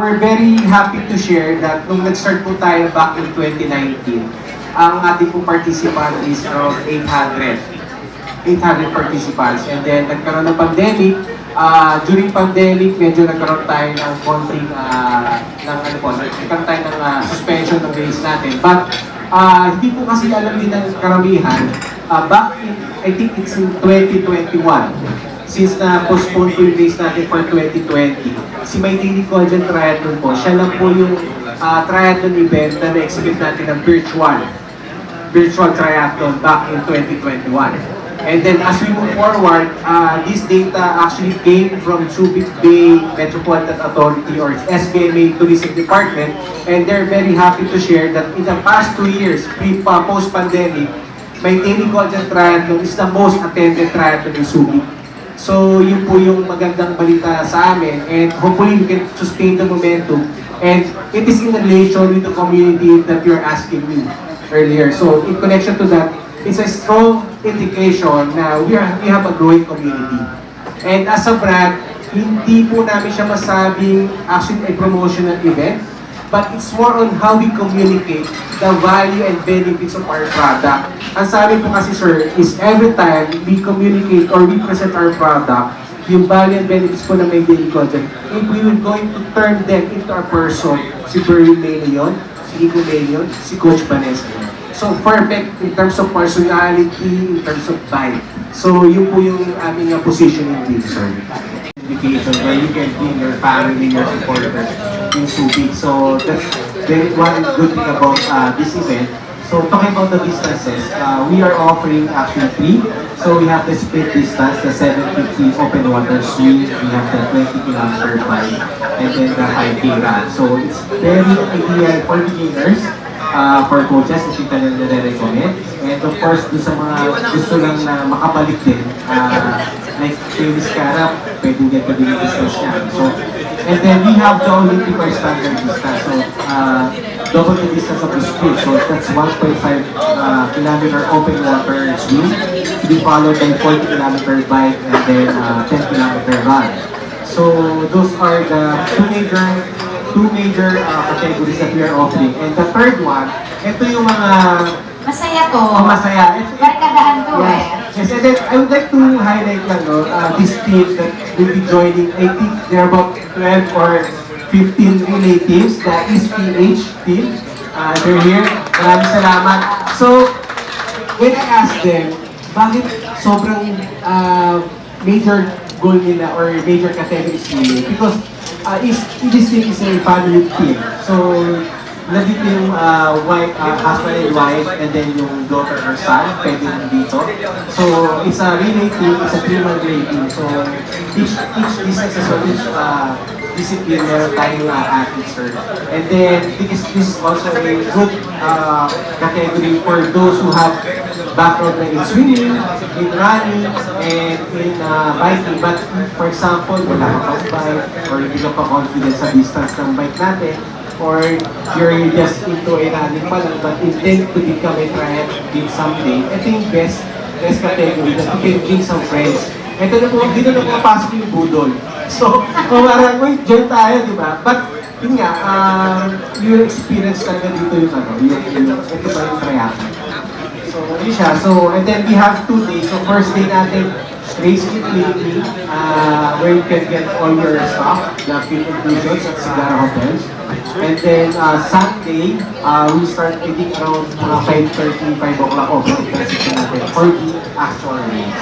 we're very happy to share that nung nag-start po tayo back in 2019, ang ating po participant is around 800 participants. And then nagkaroon ng pandemic. During pandemic, medyo nagkaroon tayo ng konting nagkaroon tayo ng suspension ng race natin. But hindi po kasi alam din ng karamihan, back in, I think it's in 2021, since na-postpone po yung race natin for 2020, si Maitini Collegiate Triathlon po, siya lang po yung triathlon event na na-exhibit natin ng virtual triathlon back in 2021. And then as we move forward, this data actually came from Subic Bay Metropolitan Authority or SBMA Tourism Department, and they're very happy to share that in the past 2 years, post-pandemic, Maitini Collegiate Triathlon is the most attended triathlon in Subic. So yun po yung magandang balita sa amin, and hopefully we can sustain the momentum, and it is in relation with the community that you're asking me earlier. So in connection to that, it's a strong indication na we have a growing community. And as a brand, hindi po namin siya masabing actually a promotional event, but it's more on how we communicate the value and benefits of our product. Ang sabi po kasi sir, is every time we communicate or we present our product, yung value and benefits po na may daily content, if we will going to turn them into a person, si Berwin May yun, si Iko May yun, si Coach Vanessa yun. So perfect in terms of personality, in terms of vibe. So yun po yung aming positioning dito, sir. Indication where you can be your family, your supporters in Subic. So that's one good thing about this event. So talking about the distances, we are offering actually 3. So we have the split distance, the 750 open water swim, we have the 20-kilometer bike, and then the 5K run. So it's very ideal for beginners, for coaches, na kita lang nare-recommend. And of course, doon sa mga gusto lang na makabalik din, like Travis Carap, pwede get to the distance niya. So, and then we have the Olympic or standard distance. So, double the distance of the split. So that's 1.5 kilometer open water swim, to be followed by 40-kilometer bike and then 10-kilometer run. So those are the two major categories that we are offering. And the third one, ito yung mga masaya to. Masaya. Barkadahan to Yes, and then I would like to highlight lang, this team that will be joining. I think there are about 12 or 15 relay teams, the SPH team. They're here. Maraming salamat. So, when I asked them, bakit sobrang major goal nila or major categories nila? Because this team is a family team. So, nandito yung husband and wife, and then yung daughter or son, pwede dito. So, it's a relay team, it's a 3-man relay team. So, each distance or each discipline, meron tayong athletes, sir. And then, this is also a good category for those who have background in swimming, in running, and in biking. But, for example, wala ka pang bike, or hindi ka pa confident sa distance ng bike natin, or you're just into a running pa lang but intend to become a triathlete someday, ito yung best category that you can bring some friends. Ito na po, dito na pumapasok yung budol. So, parang, wait, join tayo, di ba? But, yun nga, your experience talaga dito ito ba yung triathlon. So, yun siya. So, and then we have 2 days. So, first day natin, race clinically, where you can get all your stuff, the field inclusions at Sigara Hotels. And then Sunday, we start I think around 5:30, 5 o'clock for the actual race.